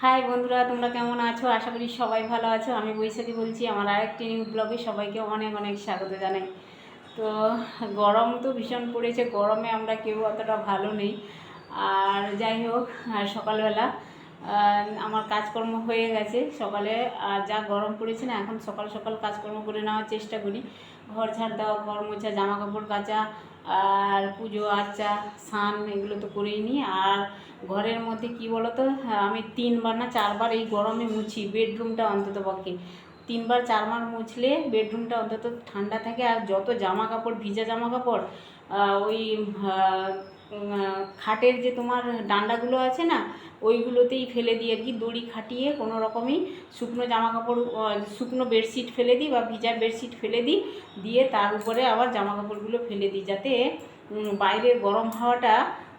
High বন্ধুরা, তোমরা কেমন আছো? আশা করি সবাই ভালো আছো। আমি বৈশাখী বলছি। আমার আরেকটি নিউ ব্লগে সবাইকে অনেক অনেক স্বাগত জানাই। তো গরম তো ভীষণ পড়েছে, গরমে আমরা কেউ অতটা ভালো নেই। আর যাই হোক, সকালবেলা আমার কাজকর্ম হয়ে গেছে সকালে। আর যা গরম পড়েছে না, এখন সকাল সকাল কাজকর্ম করে নেওয়ার চেষ্টা করি। ঘর ঝাড় দেওয়া, ঘর মোছা, জামা কাপড় কাচা, আর পুজো আর্চা, স্নান এগুলো তো করেই নিই। আর ঘরের মধ্যে কি বলো তো, আমি 3বার না 4বার এই গরমে মুছি বেডরুমটা, অন্তত পক্ষে 3বার 4বার মুছলে বেডরুমটা অন্তত ঠান্ডা থাকে। আর যত জামা কাপড়, ভিজা জামা কাপড়, ওই খাটের যে তোমার ডান্ডাগুলো আছে না, ওইগুলোতেই ফেলে দিই আর কি। দড়ি খাটিয়ে কোনো রকমই শুকনো জামা কাপড়, শুকনো বেডশিট ফেলে দিই বা ভিজা বেডশিট ফেলে দিই, দিয়ে তার উপরে আবার জামা কাপড়গুলো ফেলে দিই, যাতে বাইরের গরম হাওয়াটা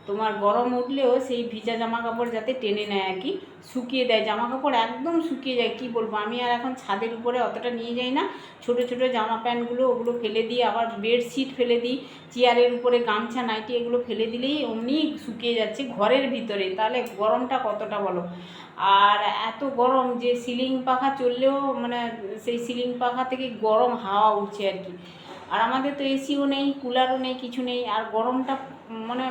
তোমার গরম উঠলেও সেই ভিজা জামা কাপড় যাতে টেনে নেয় আর কি, শুকিয়ে দেয়। জামা কাপড় একদম শুকিয়ে যায়, কি বলবো। আমি আর এখন ছাদের উপরে অতটা নিয়ে যাই না। ছোটো ছোটো জামা প্যান্টগুলো ওগুলো ফেলে দিই, আবার বেডশিট ফেলে দিই, চেয়ারের উপরে গামছা, নাইটি এগুলো ফেলে দিলেই অমনি শুকিয়ে যাচ্ছে ঘরের ভিতরে। তাহলে গরমটা কতটা বলো। আর এত গরম যে সিলিং পাখা চললেও মানে সেই সিলিং পাখা থেকে গরম হাওয়া উঠছে আর কি। আর আমাদের তো এসিও নেই, কুলারও নেই, কিছু নেই। আর গরমটা মানে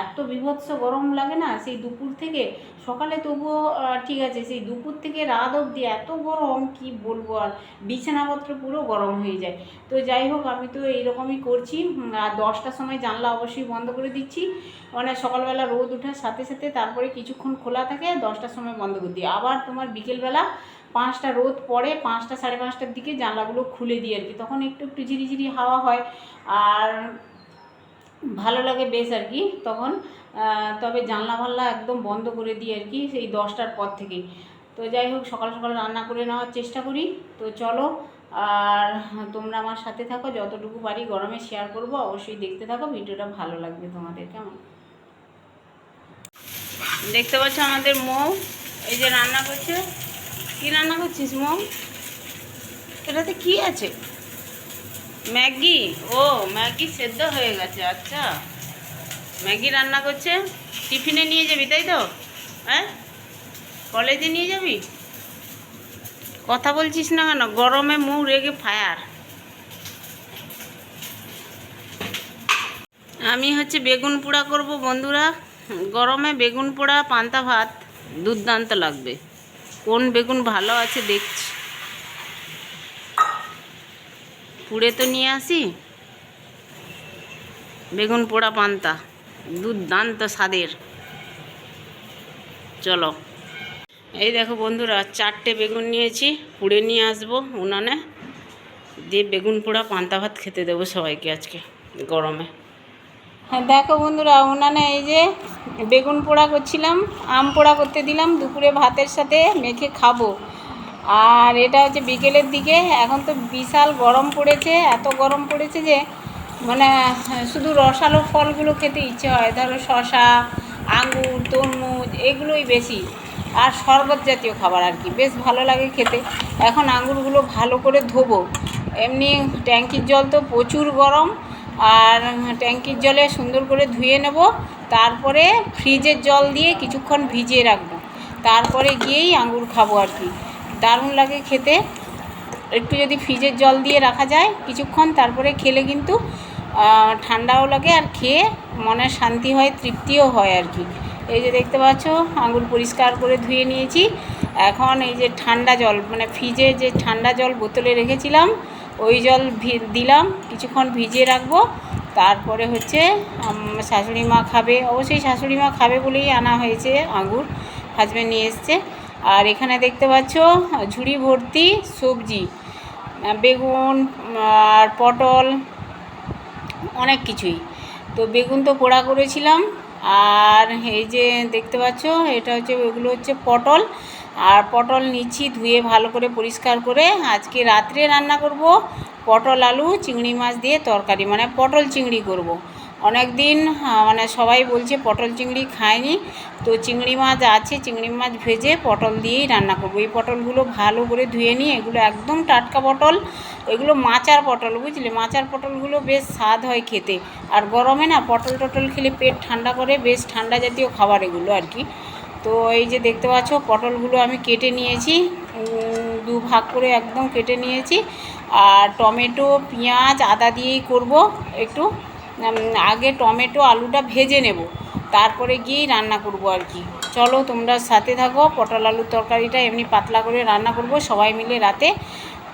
এত বীভৎস গরম লাগে না, সেই দুপুর থেকে। সকালে তবুও ঠিক আছে, সেই দুপুর থেকে রাত অবধি এত গরম, কি বলবো। আর বিছানাপত্র পুরো গরম হয়ে যায়। তো যাই হোক, আমি তো এইরকমই করছি। আর 10টার সময় জানলা অবশ্যই বন্ধ করে দিচ্ছি। মানে সকালবেলা রোদ ওঠার সাথে সাথে তারপরে কিছুক্ষণ খোলা থাকে, 10টার সময় বন্ধ করে দিই। আবার তোমার বিকেলবেলা 5টা রোদ পড়ে, 5টা 5:30টার দিকে জানলাগুলো খুলে দিই আর কি। তখন একটু একটু ঝিরিঝিরি হাওয়া হয় আর ভালো লাগে বেশ আর কি তখন। তবে জানলা ফাল্লা একদম বন্ধ করে দিই আর কি সেই 10টার পর থেকেই। তো যাই হোক, সকাল সকাল রান্না করে নেওয়ার চেষ্টা করি। তো চলো, আর তোমরা আমার সাথে থাকো, যতটুকু পারি গরমে শেয়ার করব। অবশ্যই দেখতে থাকো, ভিডিওটা ভালো লাগবে তোমাদের। কেমন দেখতে পাচ্ছ আমাদের মৌ এই যে রান্না করছে। কি রান্না করছিস মৌ? এটাতে কি আছে? ম্যাগি? ও, ম্যাগি সেদ্ধ হয়ে গেছে। আচ্ছা, ম্যাগি রান্না করছে। টিফিনে নিয়ে যাবি তাই তো? হ্যাঁ, কলেজে নিয়ে যাবি? কথা বলছিস না কেন? গরমে মুখ রেগে ফায়ার। আমি হচ্ছে বেগুন পোড়া করব বন্ধুরা। গরমে বেগুন পোড়া পান্তা ভাত দুর্দান্ত লাগবে। কোন বেগুন ভালো আছে দেখছি, পুড়ে তো নিয়ে আসি। বেগুন পোড়া পান্তা দুর্দান্ত স্বাদের। চলো, এই দেখো বন্ধুরা, 4টে বেগুন নিয়েছি, পুড়ে নিয়ে আসবো উনানে, দিয়ে বেগুন পোড়া পান্তা ভাত খেতে দেবো সবাইকে আজকে গরমে। হ্যাঁ দেখো বন্ধুরা, উনানে এই যে বেগুন পোড়া করছিলাম, আম পোড়া করতে দিলাম, দুপুরে ভাতের সাথে মেখে খাবো। আর এটা হচ্ছে বিকেলের দিকে। এখন তো বিশাল গরম পড়েছে, এত গরম পড়েছে যে মানে শুধু রসালো ফলগুলো খেতে ইচ্ছে হয়। ধরো শশা, আঙুর, তরমুজ এগুলোই বেশি। আর শরবত জাতীয় খাবার আর কি বেশ ভালো লাগে খেতে। এখন আঙুরগুলো ভালো করে ধোবো। এমনি ট্যাঙ্কির জল তো প্রচুর গরম, আর ট্যাঙ্কির জলে সুন্দর করে ধুয়ে নেব। তারপরে ফ্রিজের জল দিয়ে কিছুক্ষণ ভিজিয়ে রাখবো, তারপরে গিয়েই আঙুর খাবো আর কি। দারুণ লাগে খেতে। একটু যদি ফ্রিজের জল দিয়ে রাখা যায় কিছুক্ষণ, তারপরে খেলে কিন্তু ঠান্ডাও লাগে, আর খেয়ে মনের শান্তি হয়, তৃপ্তিও হয় আর কি। এই যে দেখতে পাচ্ছ, আঙুর পরিষ্কার করে ধুয়ে নিয়েছি। এখন এই যে ঠান্ডা জল, মানে ফ্রিজে যে ঠান্ডা জল বোতলে রেখেছিলাম, ওই জল দিলাম, কিছুক্ষণ ভিজিয়ে রাখবো। তারপরে হচ্ছে শাশুড়ি মা খাবে, অবশ্যই শাশুড়ি মা খাবে বলেই আনা হয়েছে আঙুর, হাজব্যান্ড নিয়ে এসছে। আর এখানে দেখতে পাচ্ছ ঝুড়ি ভর্তি সবজি, বেগুন আর পটল, অনেক কিছুই। তো বেগুন তো পোড়া করেছিলাম। আর এই যে দেখতে পাচ্ছ, এটা হচ্ছে, এগুলো হচ্ছে পটল। আর পটল নিচ্ছি ধুয়ে ভালো করে পরিষ্কার করে। আজকে রাত্রে রান্না করব পটল আলু চিংড়ি মাছ দিয়ে তরকারি, মানে পটল চিংড়ি করব। অনেক দিন মানে সবাই বলছে পটল চিংড়ি খায়নি, তো চিংড়ি মাছ আছে, চিংড়ি মাছ ভেজে পটল দিয়েই রান্না করব। এই পটলগুলো ভালো করে ধুয়ে নিই, এগুলো একদম টাটকা পটল, এগুলো মাচার পটল, বুঝলে? মাচার পটলগুলো বেশ স্বাদ হয় খেতে। আর গরমে না পটল টটল খেলে পেট ঠান্ডা করে, বেশ ঠান্ডা জাতীয় খাবার এগুলো আর কি। তো তো এই যে দেখতে পাচ্ছ পটলগুলো আমি কেটে নিয়েছি, দু ভাগ করে একদম কেটে নিয়েছি। আর টমেটো পেঁয়াজ আদা দিয়েই করব। একটু আগে টমেটো আলুটা ভেজে নেব, তারপরে গিয়েই রান্না করব আর কি। চলো তোমরা সাথে থাকো। পটল আলুর তরকারিটা এমনি পাতলা করে রান্না করব, সবাই মিলে রাতে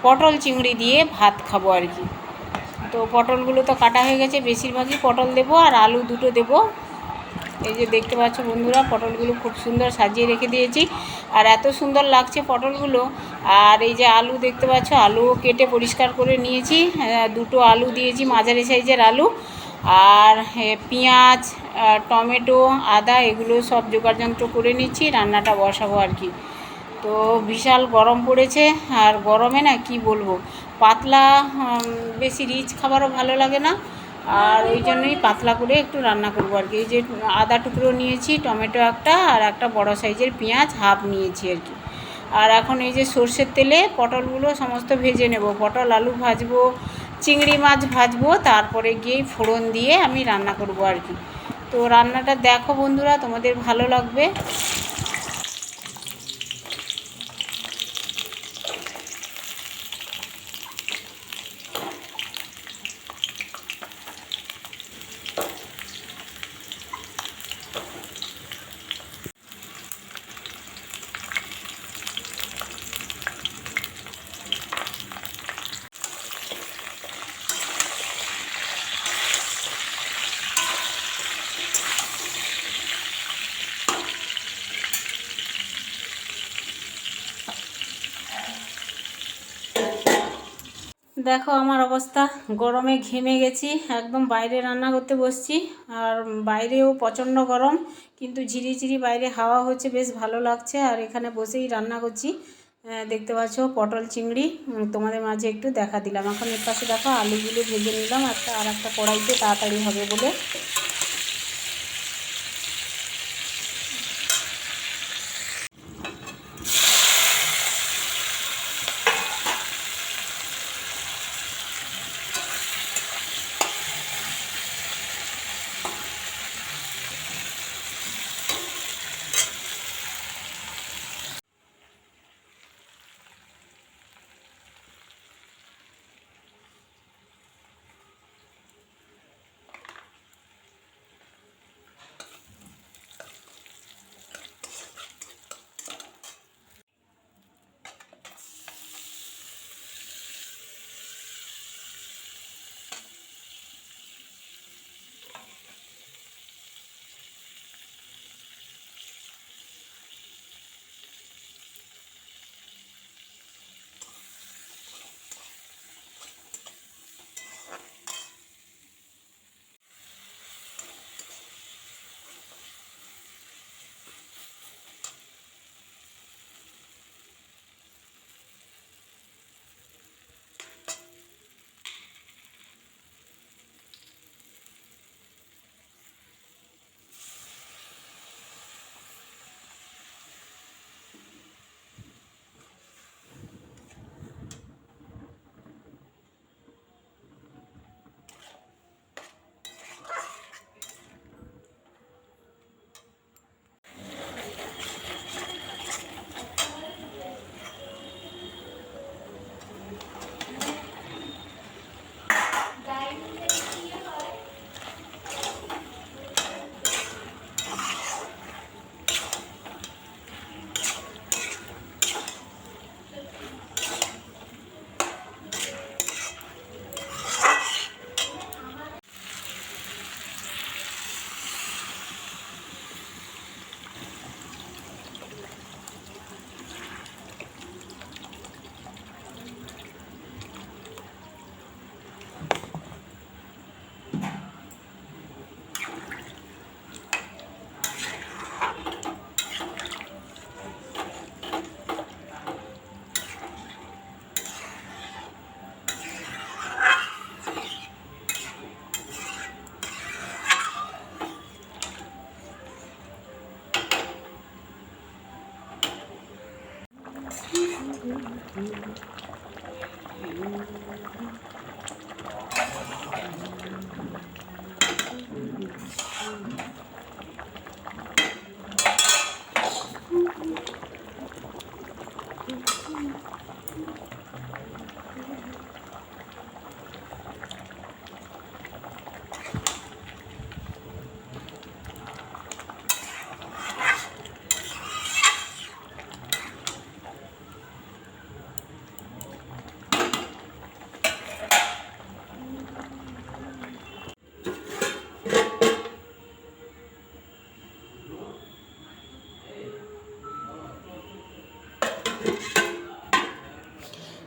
পটল চিংড়ি দিয়ে ভাত খাবো আর কি। তো পটলগুলো তো কাটা হয়ে গেছে, বেশিরভাগই পটল দেবো আর আলু দুটো দেবো। এই যে দেখতে পাচ্ছ বন্ধুরা, পটলগুলো খুব সুন্দর সাজিয়ে রেখে দিয়েছি, আর এত সুন্দর লাগছে পটলগুলো। আর এই যে আলু দেখতে পাচ্ছ, আলুও কেটে পরিষ্কার করে নিয়েছি, দুটো আলু দিয়েছি, মাঝারি সাইজের আলু। আর পেঁয়াজ টমেটো আদা এগুলো সব জোগাড়যন্ত্র করে নিচ্ছি, রান্নাটা বসাবো আর কি। তো বিশাল গরম পড়েছে, আর গরমে না কি বলবো, পাতলা বেশি রিচ খাবারও ভালো লাগে না, আর ওই জন্যই পাতলা করে একটু রান্না করবো আর কি। এই যে আদা টুকরো নিয়েছি, টমেটো একটা, আর একটা বড় সাইজের পেঁয়াজ হাফ নিয়েছি আর কি। আর এখন এই যে সর্ষের তেলে পটলগুলো সমস্ত ভেজে নেব, পটল আলু ভাজবো, চিংড়ি মাছ ভাজবো, তারপরে গিয়ে ফোড়ন দিয়ে আমি রান্না করব আর কি। তো রান্নাটা দেখো বন্ধুরা, তোমাদের ভালো লাগবে। দেখো আমার অবস্থা, গরমে ঘেমে গেছি একদম, বাইরে রান্না করতে বসছি, আর বাইরেও প্রচণ্ড গরম, কিন্তু ঝিরিঝিরি বাইরে হাওয়া হচ্ছে, বেশ ভালো লাগছে। আর এখানে বসেই রান্না করছি, দেখতে পাচ্ছ পটল চিংড়ি, তোমাদের মাঝে একটু দেখা দিলাম। এখন এর পাশে দেখো আলুগুলো ভেজে নিলাম আর একটা কড়াইতে, তাড়াতাড়ি হবে বলে।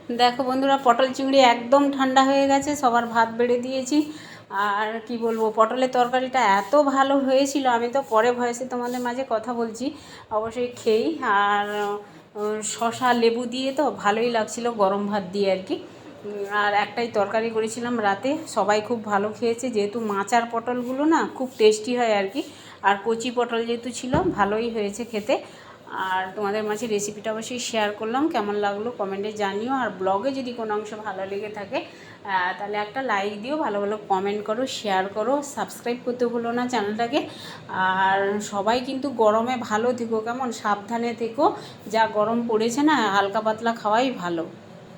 দেখো বন্ধুরা, পটল চিংড়ি একদম ঠান্ডা হয়ে গেছে, সবার ভাত বেড়ে দিয়েছি। আর কি বলবো, পটলের তরকারিটা এত ভালো হয়েছিল, আমি তো পরে ভয়েসে তোমাদের মাঝে কথা বলছি, অবশ্যই খেয়েই। আর শসা লেবু দিয়ে তো ভালোই লাগছিল, গরম ভাত দিয়ে আর কি। আর একটাই তরকারি করেছিলাম রাতে, সবাই খুব ভালো খেয়েছে, যেহেতু মাচার পটলগুলো না খুব টেস্টি হয় আর কি। আর কচি পটল যেহেতু ছিল, ভালোই হয়েছে খেতে। আর তোমাদের মাঝে রেসিপিটা অবশ্যই শেয়ার করলাম, কেমন লাগলো কমেন্টে জানিও। আর ব্লগে যদি কোনো অংশ ভালো লেগে থাকে তাহলে একটা লাইক দিও, ভালো ভালো কমেন্ট করো, শেয়ার করো, সাবস্ক্রাইব করতে ভুলো না চ্যানেলটাকে। আর সবাই কিন্তু গরমে ভালো থেকো, কেমন সাবধানে থেকো, যা গরম পড়েছে না, হালকা পাতলা খাওয়াই ভালো।